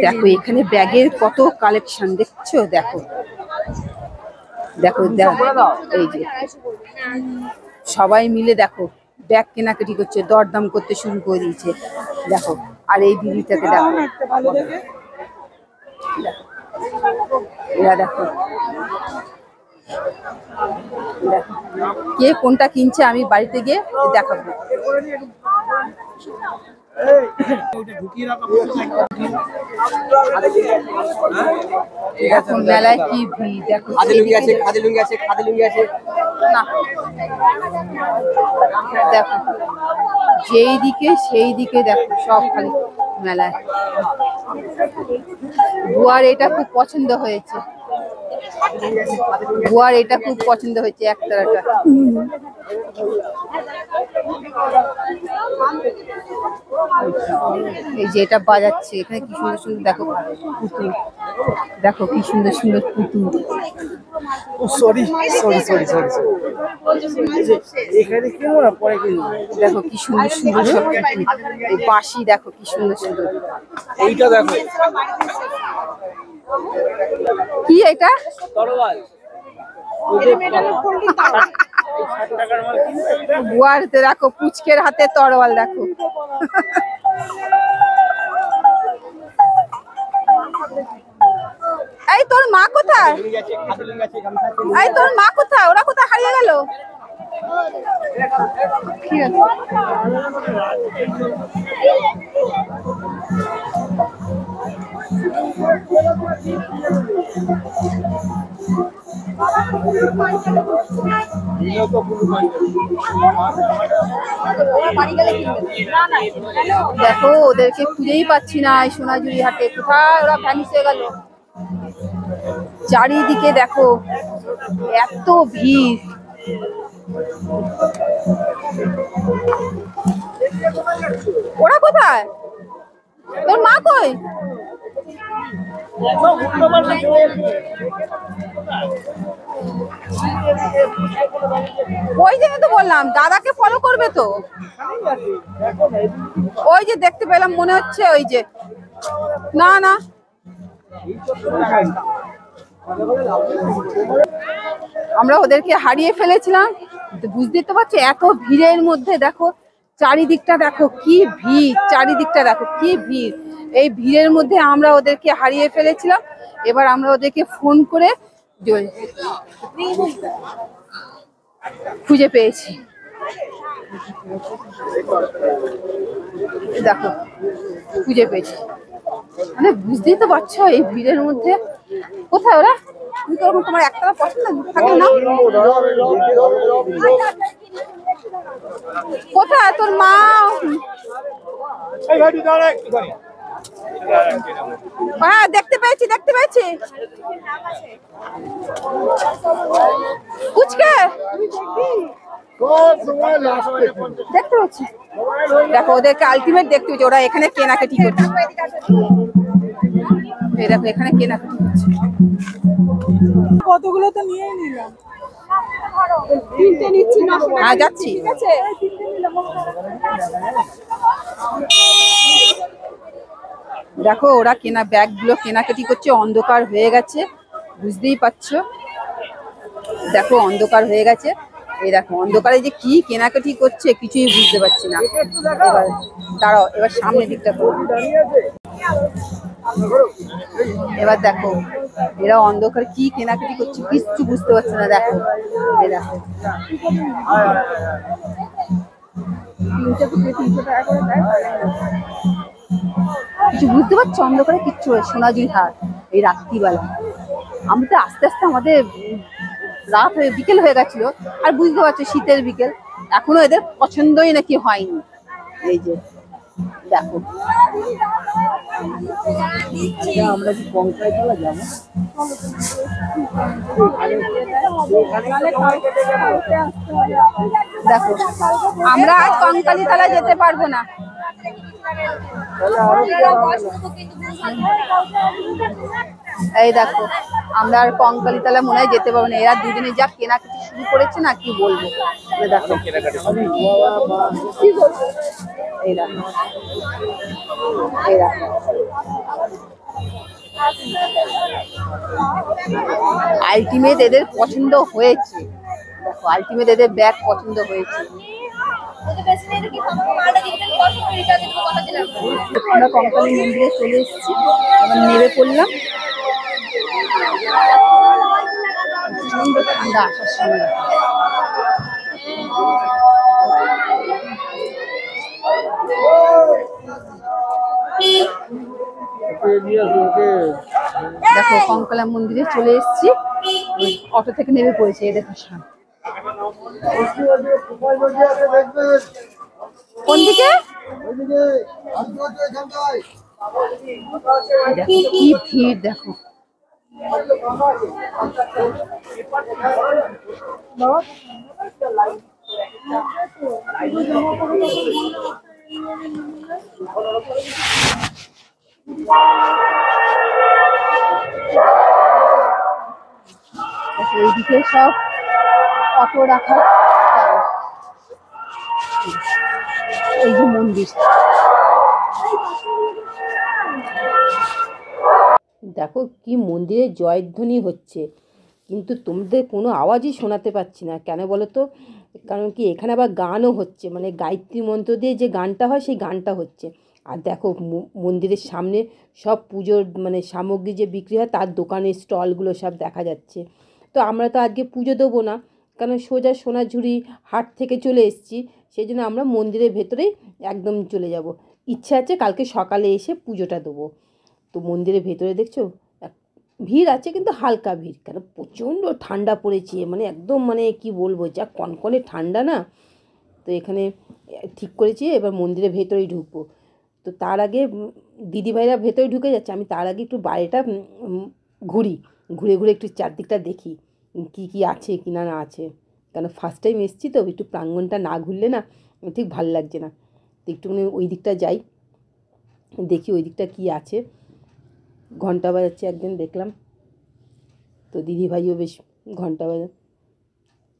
দেখো এখানে ব্যাগের কত কালেকশন দেখছো, দেখো দেখো দেখো এই যে সবাই মিলে দেখো ব্যাগ কেনাকাটি করছে, দরদাম করতে শুরু করে দিয়েছে। দেখো আর এই দিদিটাকে দেখো, এরা দেখো কে কোনটা কিনছে আমি বাড়িতে গিয়ে দেখাবো। এখন মেলায় কি ভিড় দেখো, দেখো যেই দিকে সেই দিকে দেখো সব খালি মেলায়। বুয়ার এটা খুব পছন্দ হয়েছে, বুয়ার এটা খুব পছন্দ হয়েছে একতারাটা। এই যে এটা বাজাচ্ছে, এখানে কি সুন্দর সুন্দর দেখো পুতুল, দেখো কি সুন্দর সুন্দর পুতুল। দেখো কি সুন্দর সুন্দর সব এই বাঁশি, দেখো কি সুন্দর সুন্দর। এইটা দেখো কি এটা বুয়ারতে দেখো পুচকের হাতে তরোয়াল দেখো। এই তোর মা কোথায়, এই তোর মা কোথায়, ওরা কোথায় হারিয়ে গেল। ঠিক আছে দেখো ওদেরকে খুঁজেই পাচ্ছি না এই সোনাঝুরি হাটে, কোথায় ওরা ভ্যানিশ হয়ে গেল। চারিদিকে দেখো এত ভিড়, ওরা কোথায়, তোর মা কই। ওই জন্য তো বললাম দাদাকে ফলো করবে তো, ওই যে দেখতে পেলাম মনে হচ্ছে ওই যে, না না আমরা ওদেরকে হারিয়ে ফেলেছিলাম। বুঝতে তো পারছি এত ভিড়ের মধ্যে দেখো চারিদিকটা দেখো কি ভিড়, চারিদিকটা দেখো কি ভিড়। এই ভিড়ের মধ্যে আমরা ওদেরকে হারিয়ে ফেলেছিলাম, এবার আমরা ওদেরকে ফোন করে খুঁজে পেয়েছি। দেখো খুঁজে পেয়েছি, মানে বুঝতেই তো পারছো এই ভিড়ের মধ্যে কোথায় ওরা। তোমার একটা পছন্দ থাকে না, কোথায় তোর মা। হ্যাঁ দেখতে পেয়েছি দেখতে পেয়েছি, কুচকে দেখতে পাচ্ছি। দেখো ওদেরকে আলটিমেট দেখতে পেয়েছি, ওরা এখানে কেনাকাটি করছে। এই দেখো এখানে কেনাকাটি করছে, কতগুলো তো নিয়ে নিলাম, কিনতে নিচ্ছি না। হ্যাঁ যাচ্ছি, ঠিক আছে। দেখো ওরা কেনা ব্যাগগুলো কেনাকাটি করছে, অন্ধকার হয়ে গেছে বুঝতেই পারছো। দেখো অন্ধকার হয়ে গেছে, এই দেখো অন্ধকারে যে কি কেনাকাটি করছে কিছুই বুঝতে পারছি না। এবার দাঁড়াও, এবার সামনের দিকটা করবো। এবার দেখো এরা অন্ধকার কি কেনাকাটি করছে কিচ্ছু বুঝতে পারছে না। দেখো এই দেখো কিছু বুঝতে পারছো, অন্ধকারে কিচ্ছু হয়। সোনাঝুরি হাট এই রাত্রিবেলা, আমি তো আস্তে আস্তে আমাদের রাত হয়ে বিকেল হয়ে গেছিল, আর বুঝতে পারছো শীতের বিকেল, এখনো এদের পছন্দই নাকি হয়নি। এই যে দেখো আমরা কি কংকাই তলা যাবো, দেখো আমরা আজ কঙ্কালী তলা যেতে পারবো না। এই দেখো আমরা আর কঙ্কালীতলা মনে হয় যেতে পারবো না, এরা দুজনে যা কেনাকাটি শুরু করেছে না কি বলবো। দেখো এই দেখো এই দেখো আলটিমেট এদের পছন্দ হয়েছে, দেখো আলটিমেট এদের ব্যাগ পছন্দ হয়েছে। আমরা কঙ্কালী মন্দিরে চলে এসেছি, এবার নেমে পড়লাম। ঠান্ডা আসার সময় দেখো কঙ্কালা মন্দিরে চলে এসেছি, অটো থেকে নেমে পড়েছে। এই দেখো কোন দিকে, দেখো কি ভিড়, দেখো এইদিকে সব অটো রাখা, এই যে মন্দির, দেখো কি মন্দিরে জয়ধ্বনি হচ্ছে, কিন্তু তোমাদের কোনো আওয়াজই শোনাতে পাচ্ছি না, কেন বলো তো? কারণ কি এখানে আবার গানও হচ্ছে, মানে গায়ত্রী মন্ত্র দিয়ে যে গানটা হয় সেই গানটা হচ্ছে। আর দেখো মন্দিরের সামনে সব পুজোর মানে সামগ্রী যে বিক্রি হয় তার দোকানের স্টলগুলো সব দেখা যাচ্ছে। তো আমরা তো আজকে পুজো দেবো না, কারণ সোজা সোনাঝুরি হাট থেকে চলে এসেছি, সেই জন্য আমরা মন্দিরের ভেতরেই একদম চলে যাব। ইচ্ছা আছে কালকে সকালে এসে পুজোটা দেবো। তো মন্দিরের ভেতরে দেখছো ভিড় আছে, কিন্তু হালকা ভিড়, কেন প্রচণ্ড ঠান্ডা পড়েছে, মানে একদম মানে কি বলবো, যা কনকনে ঠান্ডা না। তো এখানে ঠিক করেছি এবার মন্দিরের ভেতরেই ঢুকবো। তো তার আগে দিদিভাইরা ভেতরে ঢুকে যাচ্ছে, আমি তার আগে একটু বাইরেটা ঘুরি, ঘুরে ঘুরে একটু চারদিকটা দেখি কি কি আছে কি না না আছে, কেন ফার্স্ট টাইম এসেছি তো, একটু প্রাঙ্গণটা না ঘুরলে না ঠিক ভালো লাগছে না। তো একটুখানি ওই দিকটা যাই, দেখি ওই দিকটা কী আছে। ঘন্টা বাজাচ্ছে একদিন দেখলাম, তো দিদিভাইও বেশ ঘন্টা বাজা,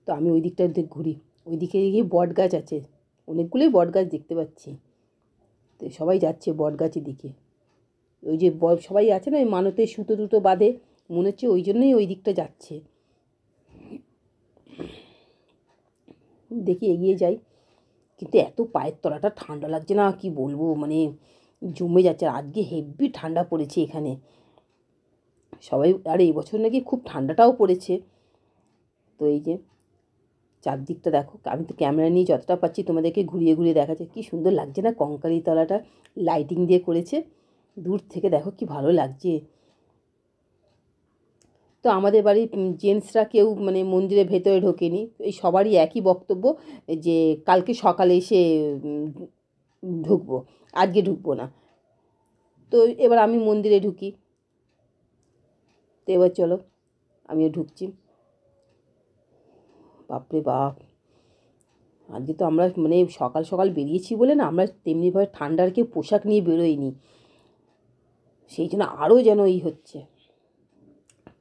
তো আমি ওই দিকটা ঘুরি। ওই দিকে গিয়ে বট গাছ আছে, অনেকগুলোই বট গাছ দেখতে পাচ্ছি, তো সবাই যাচ্ছে বট গাছের দিকে। ওই যে সবাই আছে না ওই মানতে সুতো টুতো বাঁধে, মনে হচ্ছে ওই জন্যই ওই দিকটা যাচ্ছে। দেখি এগিয়ে যাই, কিন্তু এত পায়ের তলাটা ঠান্ডা লাগছে না কি বলবো, মানে জমে যাচ্ছে। আর আজকে হেভি ঠান্ডা পড়েছে এখানে সবাই, আর এই বছর নাকি খুব ঠান্ডাটাও পড়েছে। তো এই যে চারদিকটা দেখো, আমি তো ক্যামেরা নিয়ে যতটা পাচ্ছি তোমাদেরকে ঘুরিয়ে ঘুরিয়ে দেখাচ্ছে, কি সুন্দর লাগছে না কঙ্কালীতলাটা, লাইটিং দিয়ে করেছে, দূর থেকে দেখো কি ভালো লাগছে। তো আমাদের বাড়ির জেন্টসরা কেউ মানে মন্দিরের ভেতরে ঢোকেনি, এই সবারই একই বক্তব্য যে কালকে সকালে এসে ঢুকবো, আজকে ঢুকবো না। তো এবার আমি মন্দিরে ঢুকি, তো এবার চলো আমিও ঢুকছি। বাপরে বাপ, আজকে তো আমরা মানে সকাল সকাল বেরিয়েছি বলে না, আমরা তেমনিভাবে ঠান্ডার কেউ পোশাক নিয়ে বেরোইনি, সেই জন্য আরও যেন এই হচ্ছে,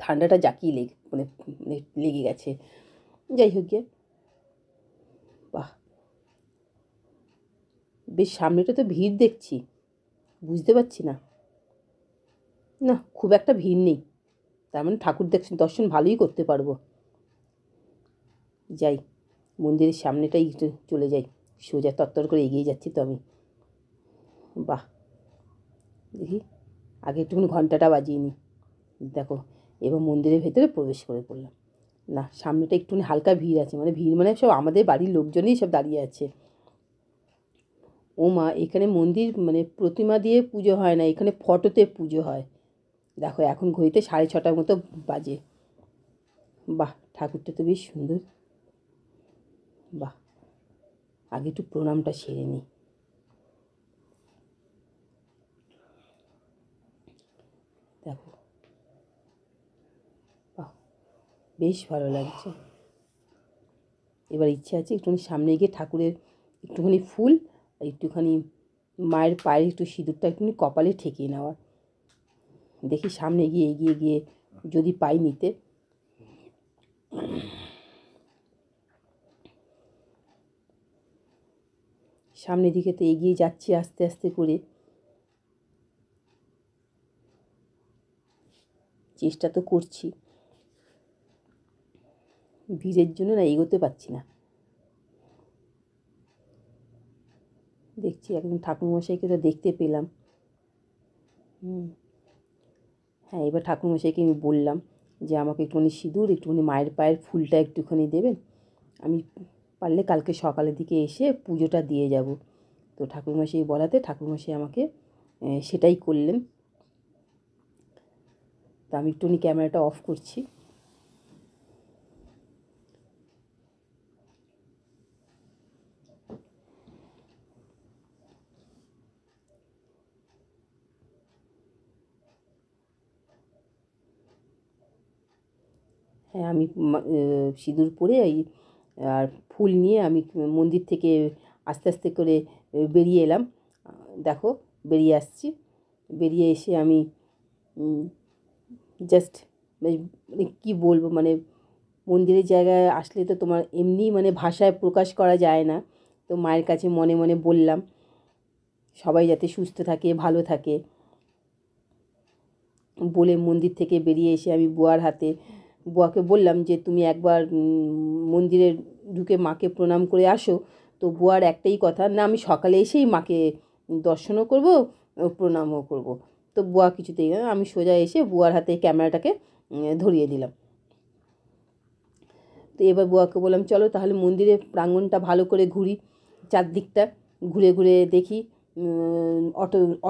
ঠান্ডাটা জাকিয়ে মানে লেগে গেছে। যাই হোক গিয়ে, বাহ বেশ সামনেটা তো ভিড় দেখছি, বুঝতে পারছি না, না খুব একটা ভিড় নেই, তার মানে ঠাকুর দর্শন ভালোই করতে পারবো। যাই মন্দিরের সামনেটাই চলে যাই, সোজা তত্তর করে এগিয়ে যাচ্ছি তো আমি। বাহ দেখি আগে একটুখানি ঘন্টাটা বাজিয়ে নিই। দেখো এবার মন্দিরের ভেতরে প্রবেশ করে পড়লাম, না সামনেটা একটুখানি হালকা ভিড় আছে, মানে ভিড় মানে সব আমাদের বাড়ির লোকজনই সব দাঁড়িয়ে আছে। ও মা, এখানে মন্দির মানে প্রতিমা দিয়ে পুজো হয় না, এখানে ফটোতে পুজো হয়। দেখো এখন ঘড়িতে 6:30 মতো বাজে। বাহ ঠাকুরটা তো বেশ সুন্দর, বাহ আগে একটু প্রণামটা সেরে নিই। দেখো বাহ বেশ ভালো লাগছে। এবার ইচ্ছে আছে একটুখানি সামনে গিয়ে ঠাকুরের একটুখানি ফুল আর একটুখানি মায়ের পায়ের একটু সিঁদুরটা একটুখানি কপালে ঠেকিয়ে নেওয়ার। দেখি সামনে গিয়ে এগিয়ে গিয়ে যদি পাই নিতে। সামনের দিকে তো এগিয়ে যাচ্ছি আস্তে আস্তে করে, চেষ্টা তো করছি, ভিড়ের জন্য না এগোতে পারছি না। দেখছি একদম ঠাকুরমশাইকে তো দেখতে পেলাম। হ্যাঁ, এবার ঠাকুরমশাইকে আমি বললাম যে আমাকে একটুখানি সিঁদুর, একটুখানি মায়ের পায়ের ফুলটা একটুখানি দেবেন, আমি পারলে কালকে সকালের দিকে এসে পুজোটা দিয়ে যাব। তো ঠাকুরমশাই বলাতে ঠাকুরমশাই আমাকে সেটাই করলেন। তো আমি একটুখানি ক্যামেরাটা অফ করছি। হ্যাঁ, আমি সিঁদুর পরে আর ফুল নিয়ে আমি মন্দির থেকে আস্তে আস্তে করে বেরিয়ে এলাম। দেখো বেরিয়ে আসছি, বেরিয়ে এসে আমি জাস্ট মানে কী বলবো, মানে মন্দিরের জায়গায় আসলে তো তোমার এমনি মানে ভাষায় প্রকাশ করা যায় না। তো মায়ের কাছে মনে মনে বললাম সবাই যাতে সুস্থ থাকে, ভালো থাকে বলে মন্দির থেকে বেরিয়ে এসে আমি বুয়াকে বললাম যে তুমি একবার মন্দিরে ঢুকে মাকে প্রণাম করে আসো। তো বুয়ার একটাই কথা, না আমি সকালে এসেই মাকে দর্শনও করব, প্রণামও করব। তো বুয়া কিছুতেই না, আমি সোজা এসে বুয়ার হাতে ক্যামেরাটাকে ধরিয়ে দিলাম। তো এবার বুয়াকে বললাম চলো তাহলে মন্দিরের প্রাঙ্গণটা ভালো করে ঘুরি, চারদিকটা ঘুরে ঘুরে দেখি।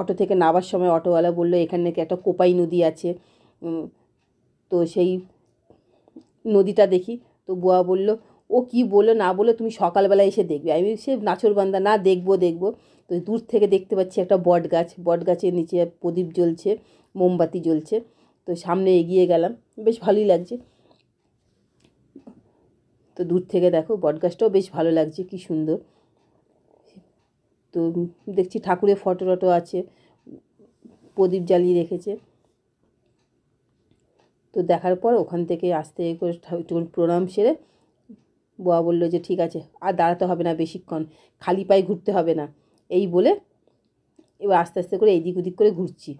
অটো থেকে নামার সময় অটোওয়ালা বললো এখানে নাকি একটা কোপাই নদী আছে, তো সেই নদীটা দেখি। তো বুয়া বলল ও কি বললো না বললো তুমি সকালবেলা এসে দেখবে। আমি সে নাছোড়বান্দা, না দেখবো দেখবো। তো দূর থেকে দেখতে পাচ্ছি একটা বট গাছের নিচে প্রদীপ জ্বলছে, মোমবাতি জ্বলছে। তো সামনে এগিয়ে গেলাম, বেশ ভালোই লাগছে। তো দূর থেকে দেখো বট গাছটাও বেশ ভালো লাগছে, কি সুন্দর। তো দেখছি ঠাকুরের ফটো টটো আছে, প্রদীপ জ্বালিয়ে রেখেছে। তো দেখার পর ওখান থেকে আস্তে করে একটু প্রণাম সেরে বুয়া বললো যে ঠিক আছে আর দাঁড়াতে হবে না বেশিক্ষণ, খালি পায়ে ঘুরতে হবে না, এই বলে এবার আস্তে আস্তে করে এইদিক ওদিক করে ঘুরছি।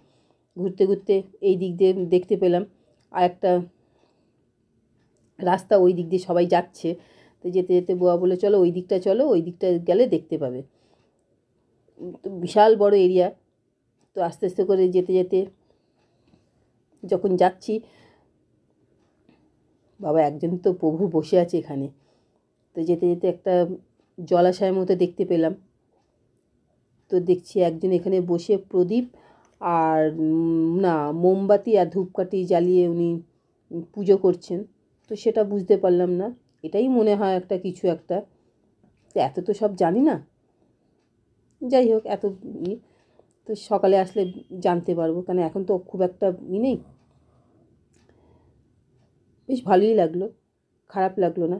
ঘুরতে ঘুরতে এই দিক দিয়ে দেখতে পেলাম আর একটা রাস্তা, ওই দিক দিয়ে সবাই যাচ্ছে। তো যেতে যেতে বুয়া বলে চলো ওই দিকটা চলো, ওই দিকটা গেলে দেখতে পাবে। তো বিশাল বড় এরিয়া। তো আস্তে আস্তে করে যেতে যেতে যখন যাচ্ছি, বাবা একজন তো প্রভু বসে আছে এখানে। তো যেতে যেতে একটা জলাশয়ের মতো দেখতে পেলাম। তো দেখছি একজন এখানে বসে প্রদীপ আর না মোমবাতি আর ধূপকাঠি জ্বালিয়ে উনি পুজো করছেন। তো সেটা বুঝতে পারলাম না, এটাই মনে হয় একটা কিছু একটা, তো এত তো সব জানি না। যাই হোক এত তো সকালে আসলে জানতে পারবো, কারণ এখন তো খুব একটা নেই। বেশ ভালোই লাগলো, খারাপ লাগলো না।